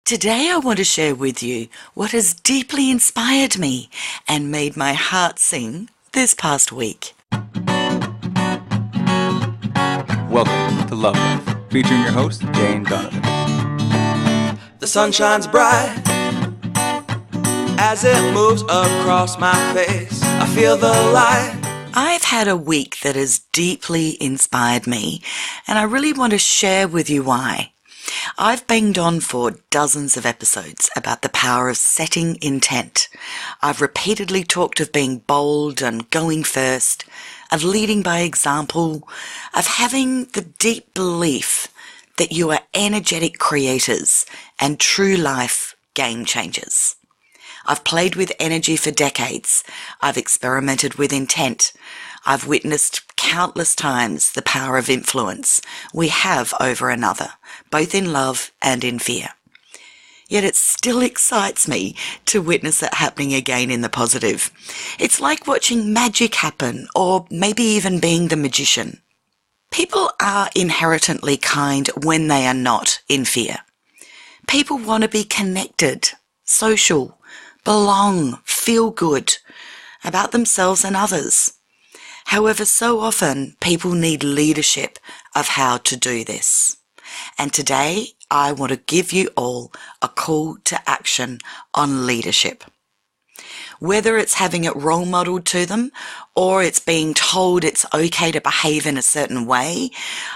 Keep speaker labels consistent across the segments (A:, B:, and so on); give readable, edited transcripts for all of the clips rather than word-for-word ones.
A: Today I want to share with you what has deeply inspired me and made my heart sing this past week.
B: Welcome to Love Life, featuring your host, Jane Donovan.
C: The sun shines bright as it moves across my face. I feel the light.
A: I've had a week that has deeply inspired me, and I really want to share with you why. I've banged on for dozens of episodes about the power of setting intent. I've repeatedly talked of being bold and going first, of leading by example, of having the deep belief that you are energetic creators and true life game changers. I've played with energy for decades. I've experimented with intent. I've witnessed countless times the power of influence we have over another, both in love and in fear. Yet it still excites me to witness it happening again in the positive. It's like watching magic happen, or maybe even being the magician. People are inherently kind when they are not in fear. People want to be connected, social, belong, feel good about themselves and others. However, so often people need leadership of how to do this. And today I want to give you all a call to action on leadership. Whether it's having it role modeled to them or it's being told it's okay to behave in a certain way,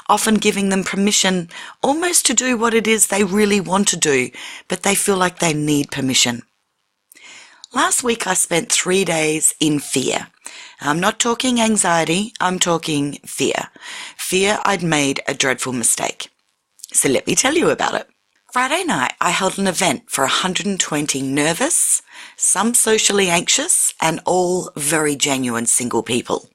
A: often giving them permission almost to do what it is they really want to do, but they feel like they need permission. Last week I spent 3 days in fear. I'm not talking anxiety, I'm talking fear. Fear I'd made a dreadful mistake. So let me tell you about it. Friday night I held an event for 120 nervous, some socially anxious, and all very genuine single people.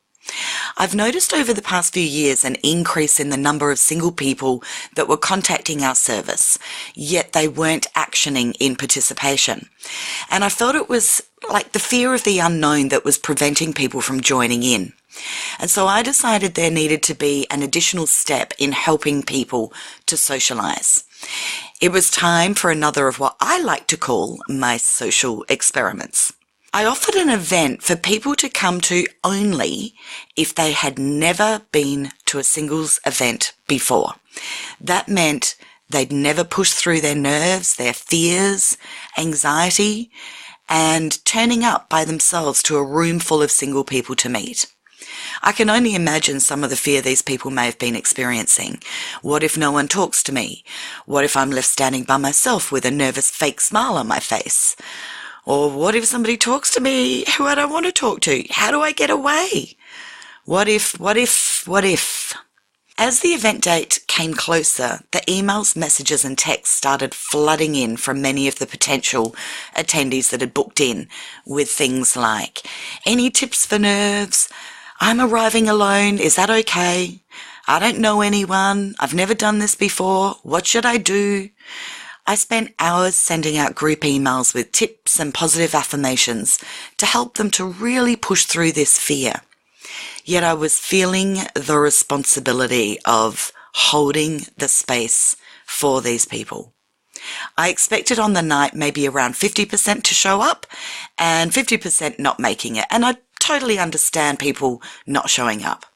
A: I've noticed over the past few years an increase in the number of single people that were contacting our service, yet they weren't actioning in participation. And I felt it was like the fear of the unknown that was preventing people from joining in. And so I decided there needed to be an additional step in helping people to socialise. It was time for another of what I like to call my social experiments. I offered an event for people to come to only if they had never been to a singles event before. That meant they'd never pushed through their nerves, their fears, anxiety, and turning up by themselves to a room full of single people to meet. I can only imagine some of the fear these people may have been experiencing. What if no one talks to me? What if I'm left standing by myself with a nervous fake smile on my face? Or what if somebody talks to me who I don't want to talk to? How do I get away? What if? As the event date came closer, the emails, messages and texts started flooding in from many of the potential attendees that had booked in with things like, any tips for nerves? I'm arriving alone. Is that okay? I don't know anyone. I've never done this before. What should I do? I spent hours sending out group emails with tips and positive affirmations to help them to really push through this fear. Yet I was feeling the responsibility of holding the space for these people. I expected on the night maybe around 50% to show up and 50% not making it, and I totally understand people not showing up.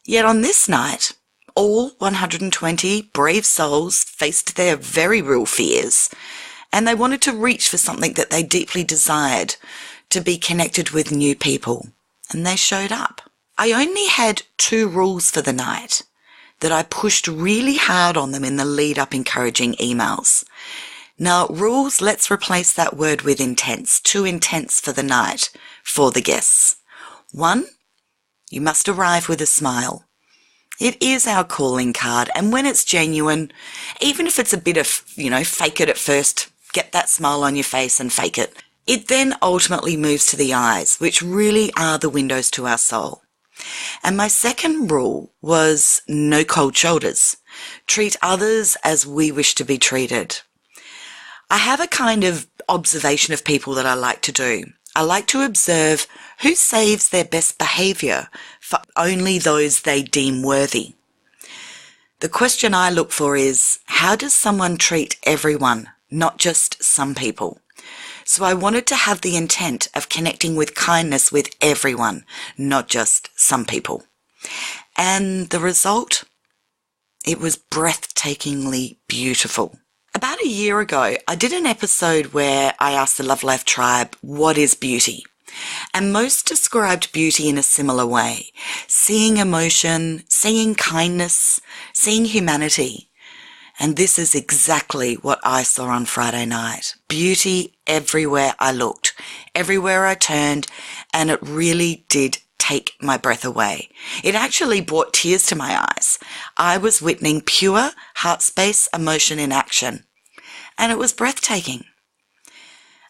A: Yet on this night, all 120 brave souls faced their very real fears, and they wanted to reach for something that they deeply desired, to be connected with new people, and they showed up. I only had 2 rules for the night that I pushed really hard on them in the lead-up encouraging emails. Now, rules, let's replace that word with intents. 2 intents for the night for the guests. 1, you must arrive with a smile. It is our calling card, and when it's genuine, even if it's a bit of, fake it at first, get that smile on your face and fake it, it then ultimately moves to the eyes, which really are the windows to our soul. And my second rule was no cold shoulders. Treat others as we wish to be treated. I have a kind of observation of people that I like to do. I like to observe who saves their best behaviour for only those they deem worthy. The question I look for is, how does someone treat everyone not just some people. So I wanted to have the intent of connecting with kindness with everyone, not just some people. And the result? It was breathtakingly beautiful. About a year ago, I did an episode where I asked the Love Life tribe, what is beauty? And most described beauty in a similar way. Seeing emotion, seeing kindness, seeing humanity. And this is exactly what I saw on Friday night. Beauty everywhere I looked, everywhere I turned, and it really did take my breath away. It actually brought tears to my eyes. I was witnessing pure heart space emotion in action, and it was breathtaking.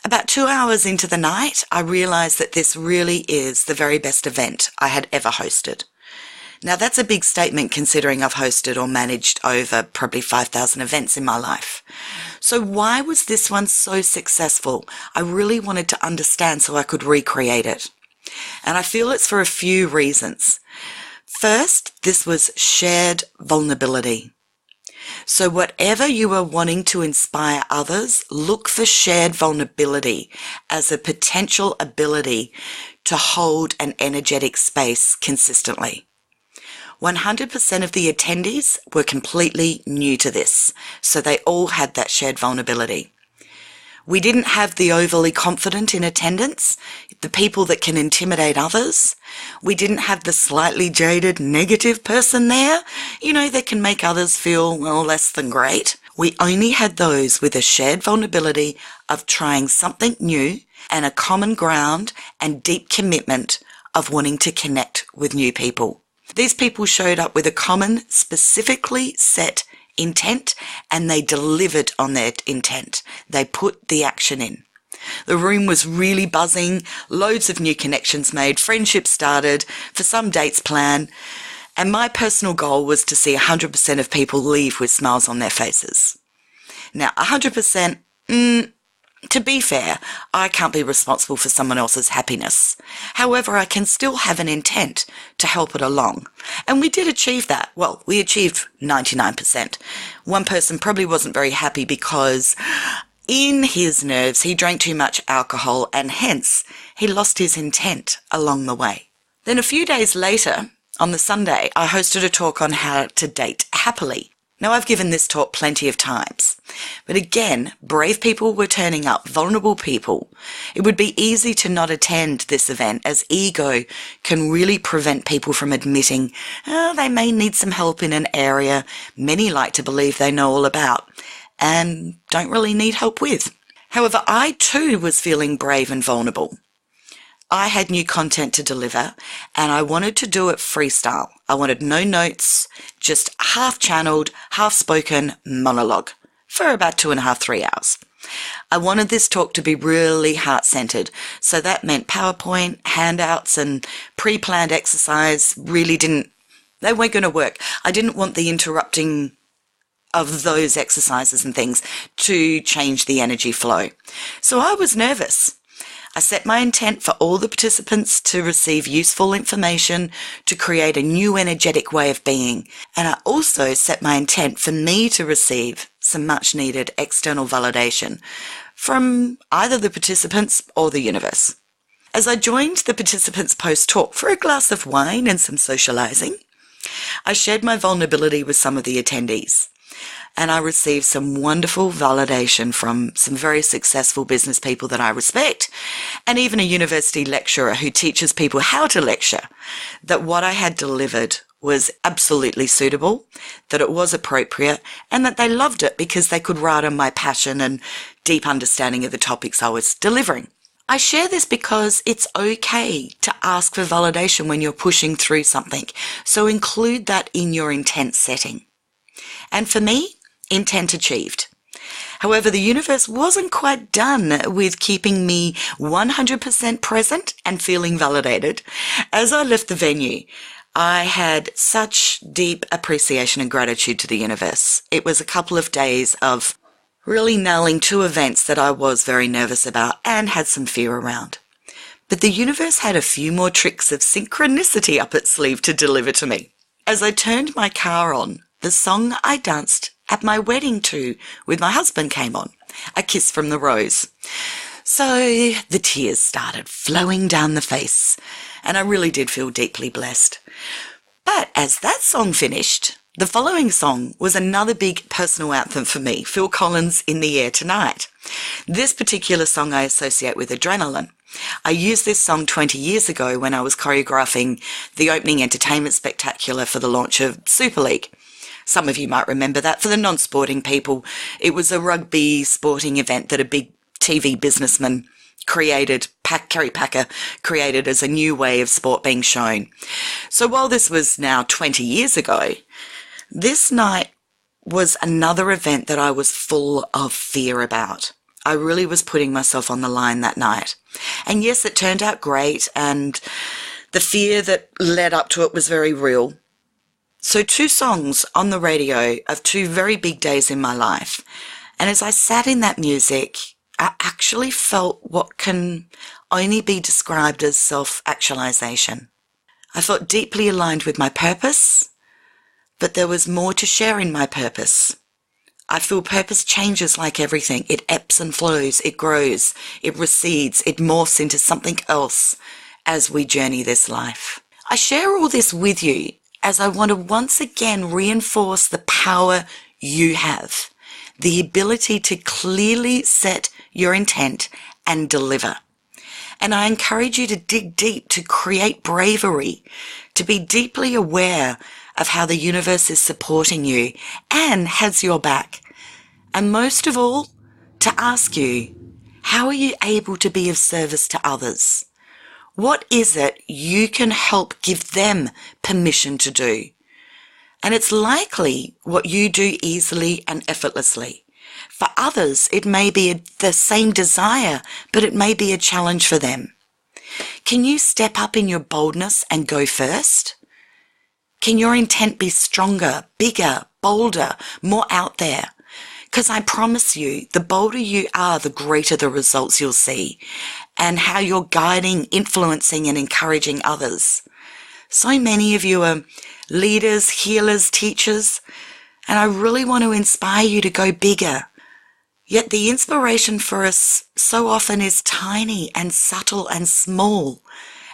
A: About 2 hours into the night, I realized that this really is the very best event I had ever hosted. Now that's a big statement considering I've hosted or managed over probably 5,000 events in my life. So why was this one so successful? I really wanted to understand so I could recreate it. And I feel it's for a few reasons. First, this was shared vulnerability. So whatever you are wanting to inspire others, look for shared vulnerability as a potential ability to hold an energetic space consistently. 100% of the attendees were completely new to this, so they all had that shared vulnerability. We didn't have the overly confident in attendance, the people that can intimidate others. We didn't have the slightly jaded negative person there, that can make others feel, less than great. We only had those with a shared vulnerability of trying something new and a common ground and deep commitment of wanting to connect with new people. These people showed up with a common, specifically set intent, and they delivered on their intent. They put the action in. The room was really buzzing, loads of new connections made, friendships started, for some dates planned, and my personal goal was to see 100% of people leave with smiles on their faces. Now, 100%, to be fair, I can't be responsible for someone else's happiness. However, I can still have an intent to help it along. And we did achieve that. Well, we achieved 99%. One person probably wasn't very happy because in his nerves, he drank too much alcohol and hence he lost his intent along the way. Then a few days later, on the Sunday, I hosted a talk on how to date happily. Now, I've given this talk plenty of times, but again, brave people were turning up, vulnerable people. It would be easy to not attend this event as ego can really prevent people from admitting they may need some help in an area many like to believe they know all about and don't really need help with. However, I too was feeling brave and vulnerable. I had new content to deliver and I wanted to do it freestyle. I wanted no notes, just half-channeled, half-spoken monologue for about 2.5, 3 hours. I wanted this talk to be really heart-centered, so that meant PowerPoint, handouts and pre-planned exercise they weren't going to work. I didn't want the interrupting of those exercises and things to change the energy flow. So I was nervous. I set my intent for all the participants to receive useful information to create a new energetic way of being. And I also set my intent for me to receive some much needed external validation from either the participants or the universe. As I joined the participants post-talk for a glass of wine and some socializing, I shared my vulnerability with some of the attendees. And I received some wonderful validation from some very successful business people that I respect, and even a university lecturer who teaches people how to lecture, that what I had delivered was absolutely suitable, that it was appropriate, and that they loved it because they could ride on my passion and deep understanding of the topics I was delivering. I share this because it's okay to ask for validation when you're pushing through something, so include that in your intent setting. And for me, intent achieved. However, the universe wasn't quite done with keeping me 100% present and feeling validated. As I left the venue, I had such deep appreciation and gratitude to the universe. It was a couple of days of really nailing 2 events that I was very nervous about and had some fear around. But the universe had a few more tricks of synchronicity up its sleeve to deliver to me. As I turned my car on, the song I danced at my wedding to with my husband came on. A Kiss from the Rose. So the tears started flowing down the face, and I really did feel deeply blessed. But as that song finished, the following song was another big personal anthem for me, Phil Collins' In the Air Tonight. This particular song I associate with adrenaline. I used this song 20 years ago when I was choreographing the opening entertainment spectacular for the launch of Super League. Some of you might remember that. For the non-sporting people, it was a rugby sporting event that a big TV businessman created, Kerry Packer created as a new way of sport being shown. So while this was now 20 years ago, this night was another event that I was full of fear about. I really was putting myself on the line that night. And yes, it turned out great, and the fear that led up to it was very real. So 2 songs on the radio of 2 very big days in my life. And as I sat in that music, I actually felt what can only be described as self-actualization. I felt deeply aligned with my purpose, but there was more to share in my purpose. I feel purpose changes like everything. It ebbs and flows, it grows, it recedes, it morphs into something else as we journey this life. I share all this with you as I want to once again reinforce the power you have, the ability to clearly set your intent and deliver. And I encourage you to dig deep, to create bravery, to be deeply aware of how the universe is supporting you and has your back. And most of all, to ask you, how are you able to be of service to others? What is it you can help give them permission to do? And it's likely what you do easily and effortlessly. For others, it may be the same desire, but it may be a challenge for them. Can you step up in your boldness and go first? Can your intent be stronger, bigger, bolder, more out there? Because I promise you, the bolder you are, the greater the results you'll see, and how you're guiding, influencing, and encouraging others. So many of you are leaders, healers, teachers, and I really want to inspire you to go bigger. Yet the inspiration for us so often is tiny and subtle and small,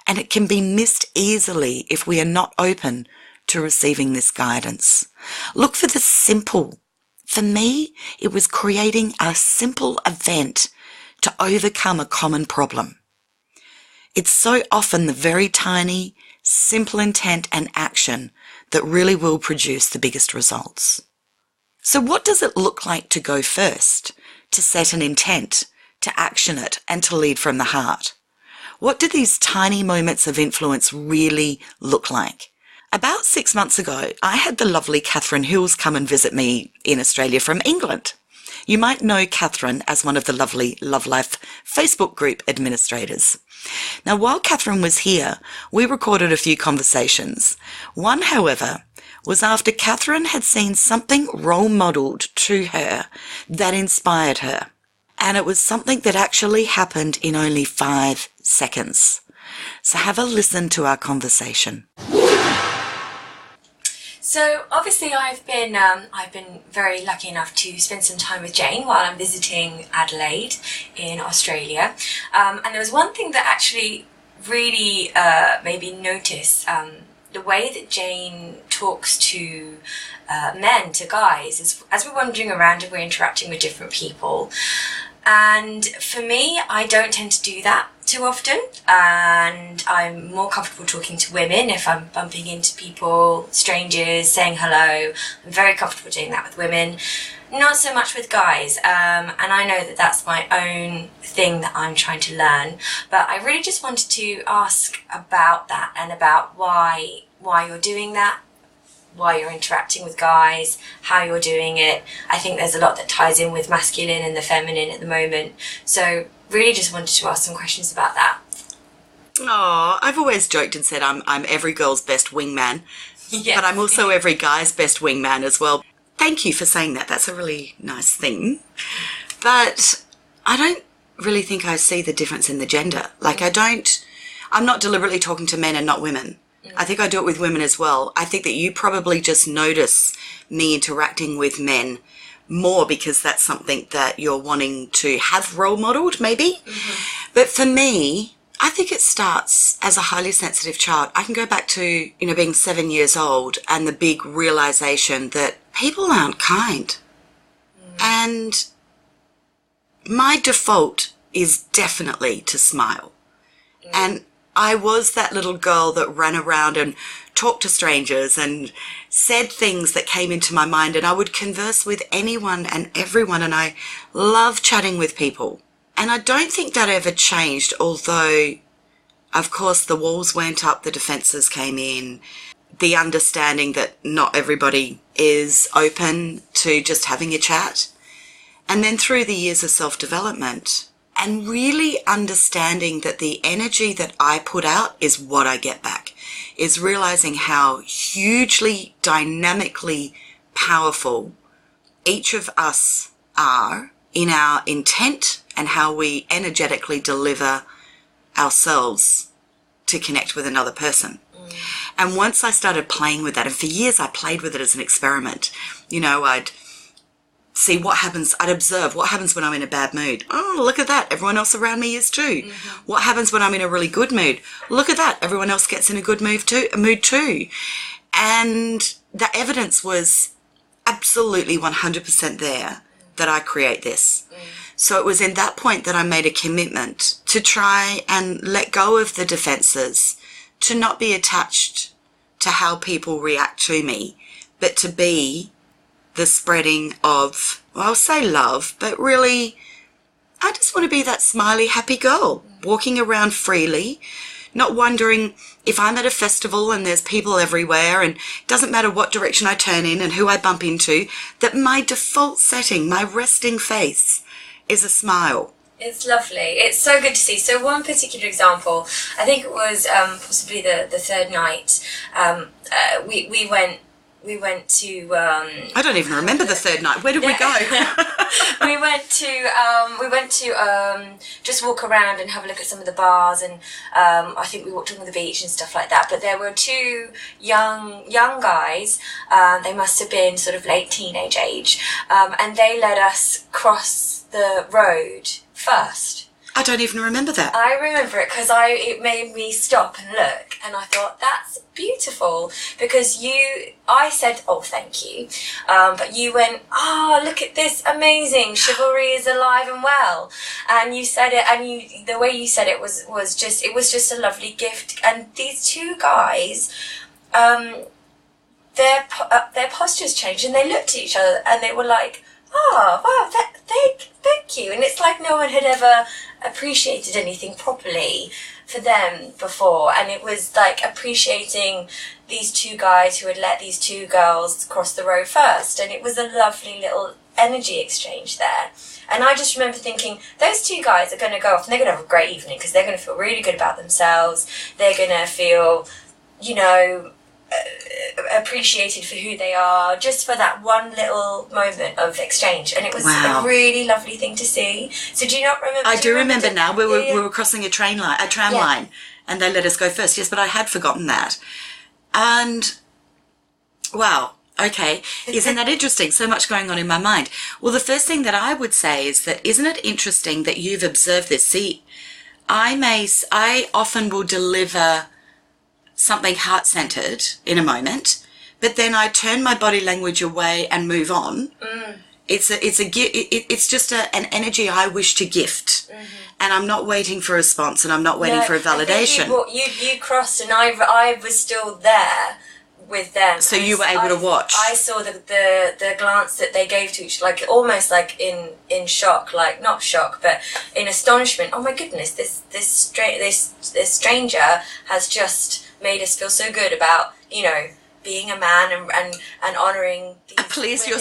A: and it can be missed easily if we are not open to receiving this guidance. Look for the simple. For me, it was creating a simple event to overcome a common problem. It's so often the very tiny, simple intent and action that really will produce the biggest results. So what does it look like to go first, to set an intent, to action it, and to lead from the heart? What do these tiny moments of influence really look like? About 6 months ago, I had the lovely Catherine Hills come and visit me in Australia from England. You might know Catherine as one of the lovely Love Life Facebook group administrators. Now, while Catherine was here, we recorded a few conversations. One, however, was after Catherine had seen something role modelled to her that inspired her. And it was something that actually happened in only 5 seconds. So have a listen to our conversation.
D: So obviously I've been very lucky enough to spend some time with Jane while I'm visiting Adelaide in Australia, and there was one thing that actually really made me notice the way that Jane talks to men, to guys, as we're wandering around and we're interacting with different people. And for me, I don't tend to do that too often, and I'm more comfortable talking to women if I'm bumping into people, strangers, saying hello. I'm very comfortable doing that with women, not so much with guys, and I know that that's my own thing that I'm trying to learn, but I really just wanted to ask about that and about why you're doing that, why you're interacting with guys, how you're doing it. I think there's a lot that ties in with masculine and the feminine at the moment. So really just wanted to ask some questions about that.
A: Oh, I've always joked and said I'm every girl's best wingman,
D: Yes.
A: but I'm also every guy's best wingman as well. Thank you for saying that. That's a really nice thing. But I don't really think I see the difference in the gender. Like I'm not deliberately talking to men and not women. I think I do it with women as well. I think that you probably just notice me interacting with men more because that's something that you're wanting to have role modeled, maybe. But for me, I think it starts as a highly sensitive child. I can go back to, being 7 years old and the big realization that people aren't kind. And my default is definitely to smile. And I was that little girl that ran around and talked to strangers and said things that came into my mind, and I would converse with anyone and everyone, and I love chatting with people. And I don't think that ever changed, although, of course, the walls went up, the defences came in, the understanding that not everybody is open to just having a chat. And then through the years of self-development and really understanding that the energy that I put out is what I get back, is realizing how hugely dynamically powerful each of us are in our intent and how we energetically deliver ourselves to connect with another person. And once I started playing with that, and for years I played with it as an experiment, I'd see what happens. I'd observe what happens when I'm in a bad mood. Oh, look at that. Everyone else around me is too. What happens when I'm in a really good mood? Look at that. Everyone else gets in a good mood too. And the evidence was absolutely 100% there that I create this. So it was in that point that I made a commitment to try and let go of the defenses, to not be attached to how people react to me, but to be the spreading of, well, I'll say love, but really, I just want to be that smiley, happy girl, walking around freely, not wondering if I'm at a festival and there's people everywhere and it doesn't matter what direction I turn in and who I bump into, that my default setting, my resting face, is a smile.
D: It's lovely. It's so good to see. So one particular example, I think it was possibly the third night, we went to
A: I don't even remember the third night. Where did we go?
D: we went to just walk around and have a look at some of the bars, and I think we walked along the beach and stuff like that. But there were two young guys. They must have been sort of late teenage age, and they let us cross the road first.
A: I don't even remember that.
D: I remember it because it made me stop and look, and I thought, that's beautiful, because I said, oh, thank you, but you went, look at this, amazing, chivalry is alive and well, and you said it, and the way you said it was just a lovely gift. And these two guys, their postures changed, and they looked at each other, and they were like, oh, wow, thank you. And it's like no one had ever appreciated anything properly for them before. And it was like appreciating these two guys who had let these two girls cross the road first. And it was a lovely little energy exchange there. And I just remember thinking, those two guys are going to go off and they're going to have a great evening because they're going to feel really good about themselves. They're going to feel, appreciated for who they are, just for that one little moment of exchange. And it was a really lovely thing to see. So do you not remember?
A: I do remember now. We were crossing a tram line, and they let us go first. Yes, but I had forgotten that. And wow, okay, isn't that interesting? So much going on in my mind. Well, the first thing that I would say is that, isn't it interesting that you've observed this? See, I often will deliver something heart-centered in a moment, but then I turn my body language away and move on. It's just an energy I wish to gift, and I'm not waiting for a response, and I'm not waiting for a validation.
D: You crossed, and I was still there with them.
A: So you were able to watch.
D: I saw the glance that they gave to each, like almost like in shock, like not shock, but in astonishment. Oh my goodness, this stranger has just made us feel so good about, being a man and honouring these
A: please
D: women.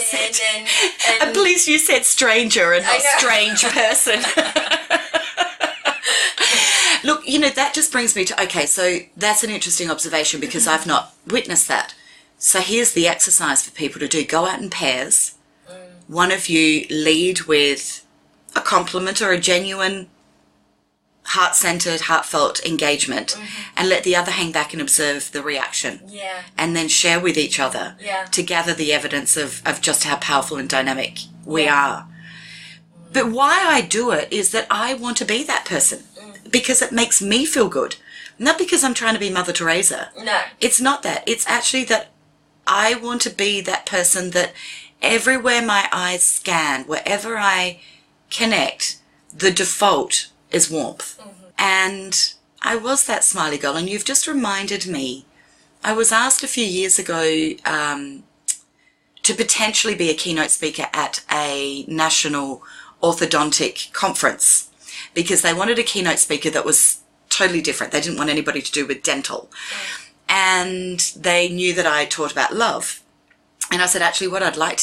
A: I'm pleased you said stranger and not strange person. Look, that just brings me to, okay, so that's an interesting observation because I've not witnessed that. So here's the exercise for people to do. Go out in pairs. One of you lead with a compliment or a genuine heart-centered, heartfelt engagement, and let the other hang back and observe the reaction.
D: Yeah.
A: And then share with each other to gather the evidence of just how powerful and dynamic we are. But why I do it is that I want to be that person because it makes me feel good. Not because I'm trying to be Mother Teresa.
D: No.
A: It's not that. It's actually that I want to be that person that everywhere my eyes scan, wherever I connect, the default is warmth. And I was that smiley girl, and you've just reminded me. I was asked a few years ago to potentially be a keynote speaker at a national orthodontic conference because they wanted a keynote speaker that was totally different. They didn't want anybody to do with dental. And they knew that I taught about love. And I said, actually, what I'd like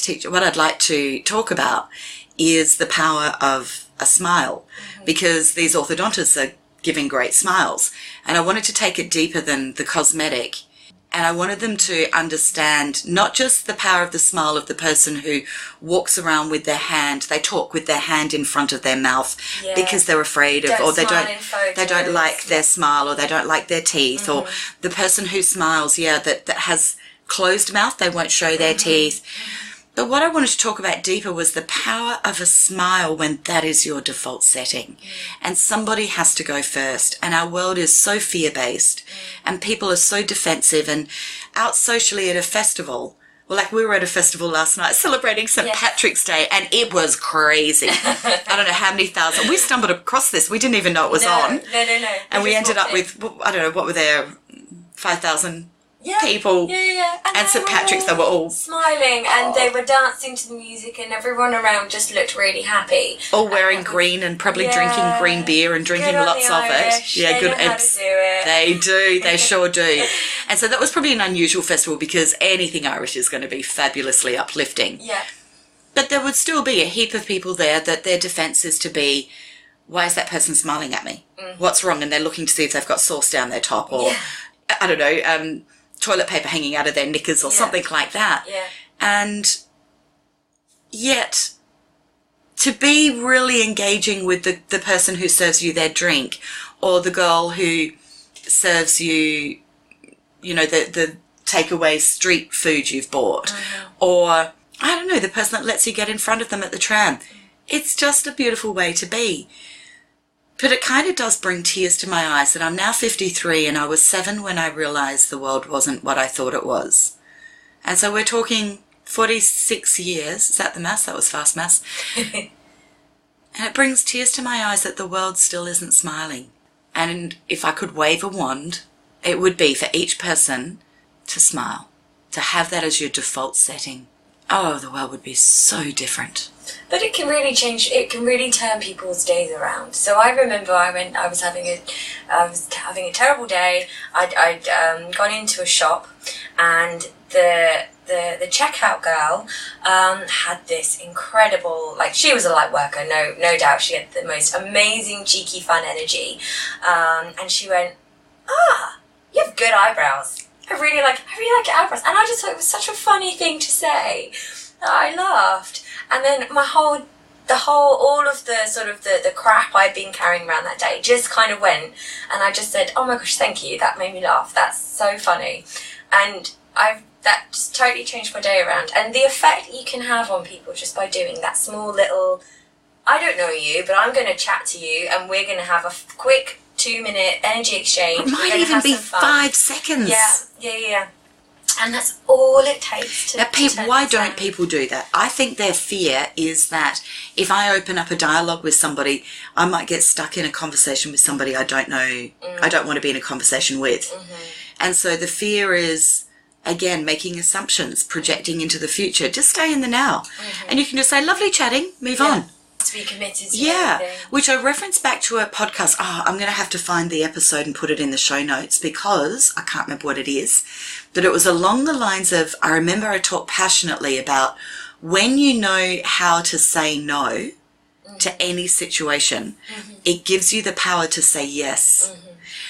A: to talk about is the power of a smile, because these orthodontists are giving great smiles. And I wanted to take it deeper than the cosmetic. And I wanted them to understand not just the power of the smile of the person who walks around with their hand, they talk with their hand in front of their mouth because they're afraid of, or they don't like their smile, or they don't like their teeth, or the person who smiles, that has closed mouth, they won't show their teeth. But what I wanted to talk about deeper was the power of a smile when that is your default setting. And somebody has to go first. And our world is so fear-based and people are so defensive. And out socially at a festival, well, like we were at a festival last night celebrating St. Patrick's Day, and it was crazy. I don't know how many thousand. We stumbled across this. We didn't even know it was on.
D: No.
A: And we ended up with, I don't know, what were there, 5,000 people. And St. Patrick's, they were all
D: smiling and they were dancing to the music, and everyone around just looked really happy.
A: All wearing green and probably drinking green beer and drinking lots of it.
D: Yeah, good. They know how to do it.
A: They do. They sure do. And so that was probably an unusual festival because anything Irish is going to be fabulously uplifting.
D: Yeah.
A: But there would still be a heap of people there that their defence is to be, why is that person smiling at me? What's wrong? And they're looking to see if they've got sauce down their top, or I don't know, toilet paper hanging out of their knickers or something like that. And yet to be really engaging with the person who serves you their drink, or the girl who serves you, the takeaway street food you've bought, or I don't know, the person that lets you get in front of them at the tram. It's just a beautiful way to be. But it kind of does bring tears to my eyes that I'm now 53 and I was 7 when I realised the world wasn't what I thought it was. And so we're talking 46 years. Is that the maths? That was fast maths. And it brings tears to my eyes that the world still isn't smiling. And if I could wave a wand, it would be for each person to smile, to have that as your default setting. Oh, the world would be so different.
D: But it can really change. It can really turn people's days around. So I remember I was having a terrible day. I'd gone into a shop, and the checkout girl had this incredible, like, she was a light worker, no doubt. She had the most amazing, cheeky, fun energy, and she went, you have good eyebrows. I really like your eyebrows. And I just thought it was such a funny thing to say that I laughed. And then all of the sort of the crap I'd been carrying around that day just kind of went, and I just said, oh my gosh, thank you, that made me laugh, that's so funny. And that just totally changed my day around. And the effect you can have on people just by doing that small little, I don't know you, but I'm going to chat to you, and we're going to have a quick 2-minute energy exchange.
A: It might even be 5 seconds.
D: Yeah. And that's all it takes to...
A: Now, why don't people do that? I think their fear is that if I open up a dialogue with somebody, I might get stuck in a conversation with somebody I don't know, I don't want to be in a conversation with. And so the fear is, again, making assumptions, projecting into the future. Just stay in the now. And you can just say, lovely chatting, move on.
D: To be committed to everything.
A: Which I reference back to a podcast. I'm going to have to find the episode and put it in the show notes because I can't remember what it is. But it was along the lines of, I remember I talked passionately about when you know how to say no to any situation, it gives you the power to say yes.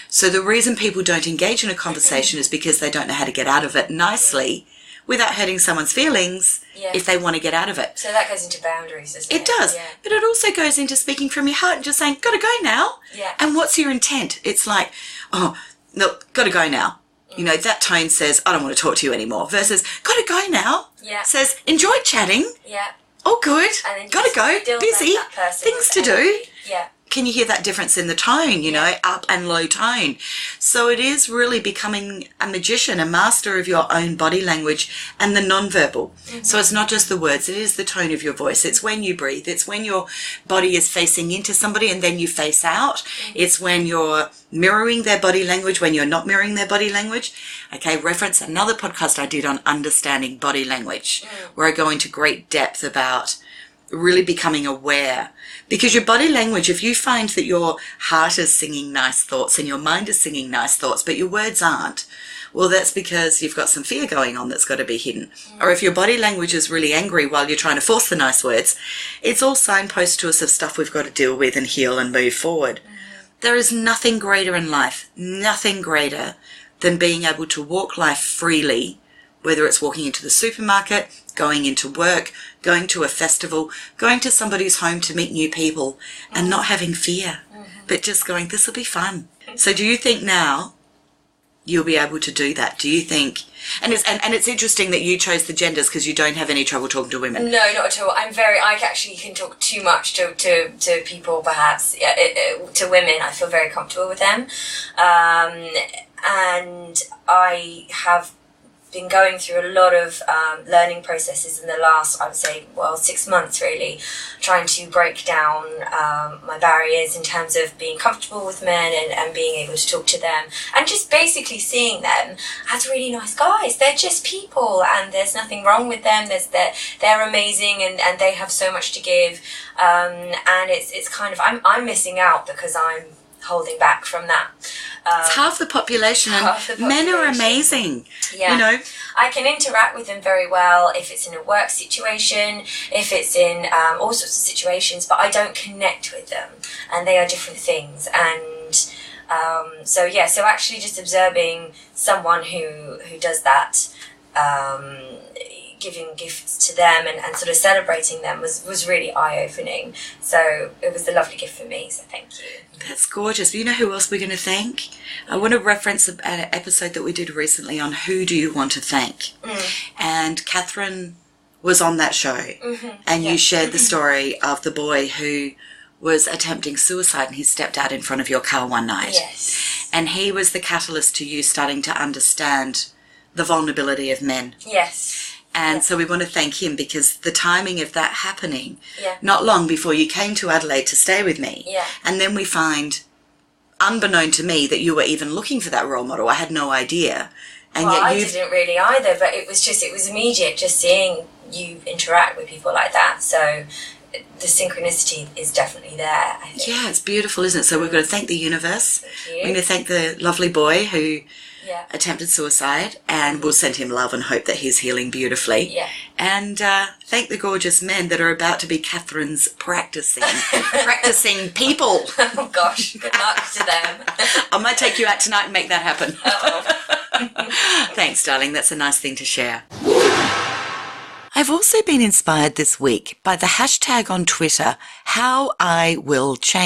A: So the reason people don't engage in a conversation is because they don't know how to get out of it nicely without hurting someone's feelings
D: Yeah.
A: if they want to get out of it.
D: So that goes into boundaries, doesn't it?
A: It does,
D: Yeah.
A: but it also goes into speaking from your heart and just saying, gotta go now.
D: Yeah.
A: And what's your intent? It's like, oh, look, gotta go now. You know, that tone says, I don't want to talk to you anymore, versus, gotta go now,
D: Yeah.
A: says, enjoyed chatting,
D: Yeah.
A: oh good,
D: And then
A: gotta
D: just
A: go,
D: still
A: busy,
D: that person
A: things
D: with
A: to do.
D: energy. Yeah.
A: Can you hear that difference in the tone, you know, up and low tone? So it is really becoming a magician, a master of your own body language and the non-verbal. So it's not just the words, it is the tone of your voice. It's when you breathe. It's when your body is facing into somebody and then you face out. It's when you're mirroring their body language, when you're not mirroring their body language. Okay, reference another podcast I did on understanding body language, where I go into great depth about really becoming aware, because your body language, if you find that your heart is singing nice thoughts and your mind is singing nice thoughts but your words aren't, well, that's because you've got some fear going on that's got to be hidden. Or if your body language is really angry while you're trying to force the nice words, it's all signposts to us of stuff we've got to deal with and heal and move forward. There is nothing greater in life, nothing greater than being able to walk life freely, whether it's walking into the supermarket, going into work, going to a festival, going to somebody's home to meet new people, and not having fear, but just going, this will be fun. So do you think now you'll be able to do that? Do you think, and it's interesting that you chose the genders because you don't have any trouble talking to women.
D: No, not at all. I actually can talk too much to people, perhaps. To women, I feel very comfortable with them. And I have been going through a lot of learning processes in the last, I would say, 6 months really, trying to break down my barriers in terms of being comfortable with men and being able to talk to them and just basically seeing them as really nice guys. They're just people and there's nothing wrong with them. They're amazing and they have so much to give, and it's kind of, I'm missing out because I'm holding back from that.
A: It's half the population, and men are amazing.
D: Yeah.
A: You know,
D: I can interact with them very well if it's in a work situation, if it's in all sorts of situations, but I don't connect with them, and they are different things. And so actually just observing someone who does that, giving gifts to them and sort of celebrating them was really eye-opening. So it was a lovely gift for me, so thank you.
A: that's gorgeous. You know who else we're going to thank? I want to reference an episode that we did recently on who do you want to thank. And Catherine was on that show, and you shared the story of the boy who was attempting suicide and he stepped out in front of your car one night.
D: Yes.
A: And he was the catalyst to you starting to understand the vulnerability of men.
D: Yes.
A: And so we want to thank him because the timing of that happening,
D: Yeah.
A: not long before you came to Adelaide to stay with me.
D: Yeah.
A: And then we find, unbeknown to me, that you were even looking for that role model. I had no idea. And
D: Well,
A: yet
D: I
A: you've
D: didn't really either, but it was immediate just seeing you interact with people like that. So the synchronicity is definitely there, I think.
A: yeah, it's beautiful, isn't it? So we've got to thank the universe.
D: Thank you.
A: We're going to thank the lovely boy who
D: Yeah.
A: attempted suicide, and we'll send him love and hope that he's healing beautifully.
D: Yeah.
A: And thank the gorgeous men that are about to be Catherine's practicing people.
D: Oh gosh, good luck to them.
A: I might take you out tonight and make that happen.
D: Uh-oh.
A: Thanks, darling. That's a nice thing to share. I've also been inspired this week by the hashtag on Twitter, HowIWillChange.